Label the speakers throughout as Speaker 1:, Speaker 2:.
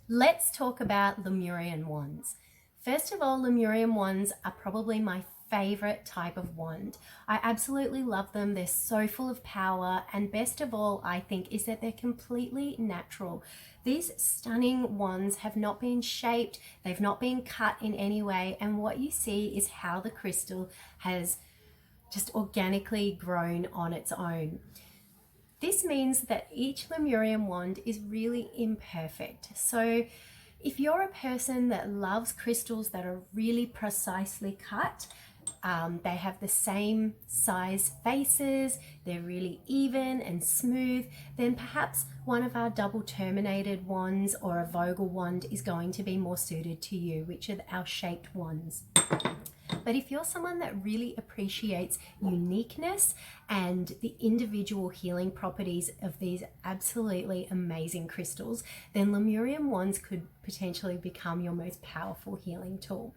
Speaker 1: Let's talk about Lemurian wands. First of all, Lemurian wands are probably my favorite type of wand. I absolutely love them. They're so full of power, and best of all, I think, is that they're completely natural. These stunning wands have not been shaped, they've not been cut in any way, and what you see is how the crystal has just organically grown on its own. This means that each Lemurian wand is really imperfect. So if you're a person that loves crystals that are really precisely cut, they have the same size faces, they're really even and smooth, then perhaps one of our double terminated wands or a Vogel wand is going to be more suited to you, which are our shaped wands. But if you're someone that really appreciates uniqueness and the individual healing properties of these absolutely amazing crystals, then Lemurian wands could potentially become your most powerful healing tool.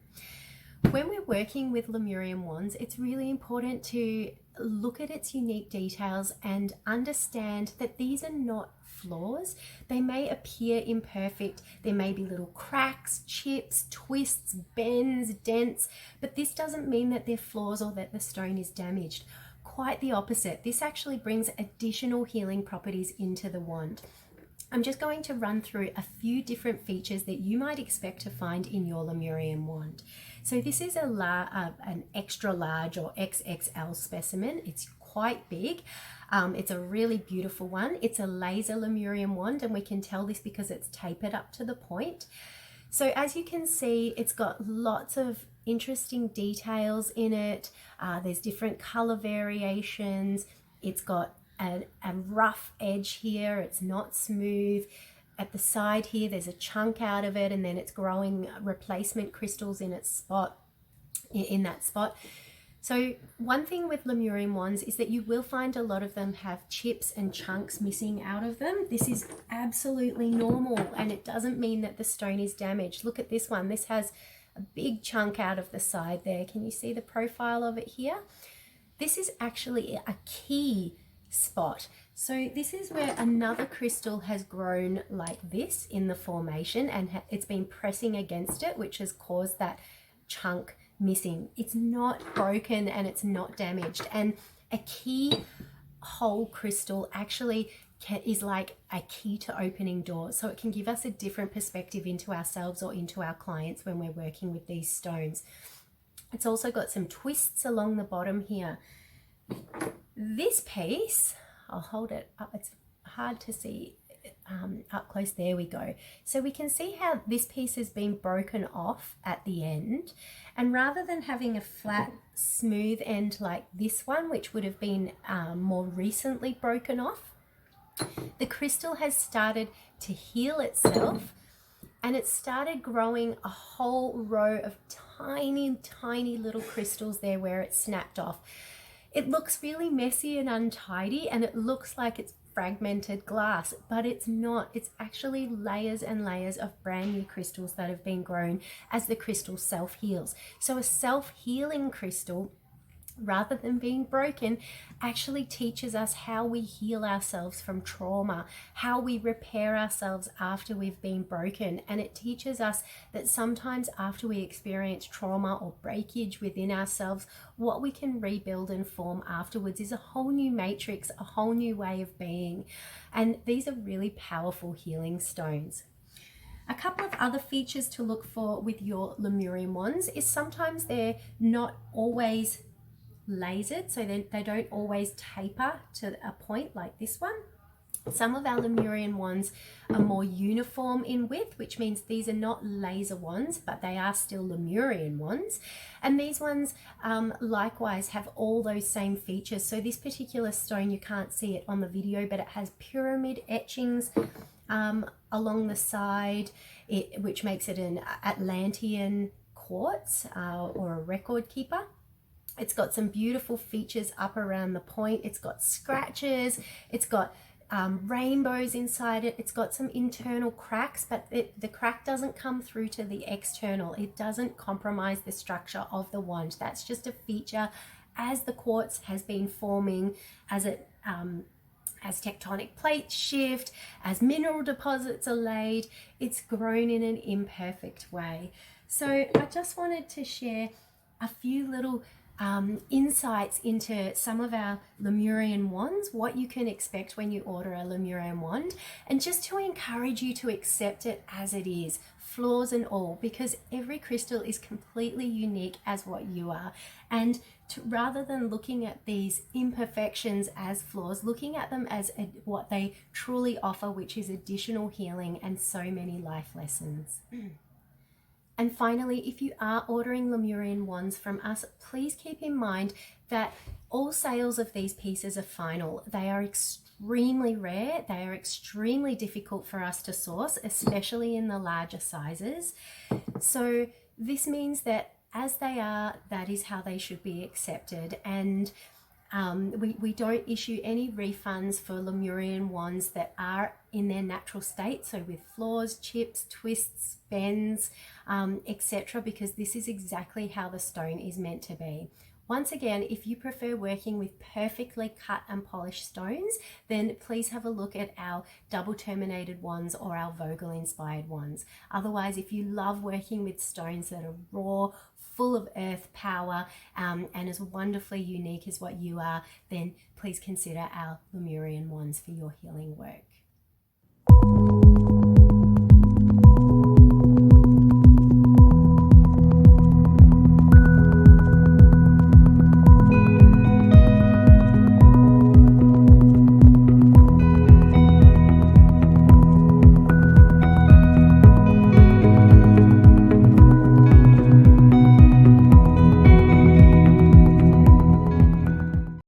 Speaker 1: When we're working with Lemurian wands, it's really important to look at its unique details and understand that these are not flaws. They may appear imperfect, there may be little cracks, chips, twists, bends, dents, but this doesn't mean that they're flaws or that the stone is damaged. Quite the opposite. This actually brings additional healing properties into the wand. I'm just going to run through a few different features that you might expect to find in your Lemurian wand. So this is an extra large or XXL specimen. It's quite big. It's a really beautiful one. It's a laser Lemurian wand, and we can tell this because it's tapered up to the point. So as you can see, it's got lots of interesting details in it. There's different color variations. It's got a rough edge here. It's not smooth. At the side here, there's a chunk out of it, and then it's growing replacement crystals in its spot, in that spot. So one thing with Lemurian wands is that you will find a lot of them have chips and chunks missing out of them. This is absolutely normal, and it doesn't mean that the stone is damaged. Look at this one. This has a big chunk out of the side there. Can you see the profile of it here? This is actually a key spot. So this is where another crystal has grown like this in the formation, and it's been pressing against it, which has caused that chunk missing. It's not broken and it's not damaged. And a key whole crystal actually is like a key to opening doors. So it can give us a different perspective into ourselves or into our clients when we're working with these stones. It's also got some twists along the bottom here. This piece, I'll hold it up, it's hard to see up close, there we go. So we can see how this piece has been broken off at the end, and rather than having a flat smooth end like this one, which would have been more recently broken off, the crystal has started to heal itself, and it started growing a whole row of tiny little crystals there where it snapped off. It looks really messy and untidy, and it looks like it's fragmented glass, but it's not. It's actually layers and layers of brand new crystals that have been grown as the crystal self-heals. So a self-healing crystal, rather than being broken, actually teaches us how we heal ourselves from trauma, how we repair ourselves after we've been broken. And it teaches us that sometimes after we experience trauma or breakage within ourselves, what we can rebuild and form afterwards is a whole new matrix, a whole new way of being. And these are really powerful healing stones. A couple of other features to look for with your Lemurian wands is sometimes they're not always lasered, so they don't always taper to a point like this one. Some of our Lemurian wands are more uniform in width, which means these are not laser wands, but they are still Lemurian wands. And these ones likewise have all those same features. So this particular stone, you can't see it on the video, but it has pyramid etchings along the side, which makes it an Atlantean quartz or a record keeper. It's got some beautiful features up around the point. It's got scratches. It's got rainbows inside it. It's got some internal cracks, but the crack doesn't come through to the external. It doesn't compromise the structure of the wand. That's just a feature as the quartz has been forming, as it As tectonic plates shift, as mineral deposits are laid, it's grown in an imperfect way. So I just wanted to share a few little insights into some of our Lemurian wands, what you can expect when you order a Lemurian wand, and just to encourage you to accept it as it is, flaws and all, because every crystal is completely unique as what you are. And rather than looking at these imperfections as flaws, looking at them as what they truly offer, which is additional healing and so many life lessons. And finally, if you are ordering Lemurian wands from us, please keep in mind that all sales of these pieces are final. They are extremely rare. They are extremely difficult for us to source, especially in the larger sizes. So this means that as they are, that is how they should be accepted. And we don't issue any refunds for Lemurian wands that are in their natural state, so with flaws, chips, twists, bends, etc., because this is exactly how the stone is meant to be. Once again, if you prefer working with perfectly cut and polished stones, then please have a look at our double terminated wands or our Vogel inspired wands. Otherwise, if you love working with stones that are raw, full of earth power, and as wonderfully unique as what you are, then please consider our Lemurian wands for your healing work.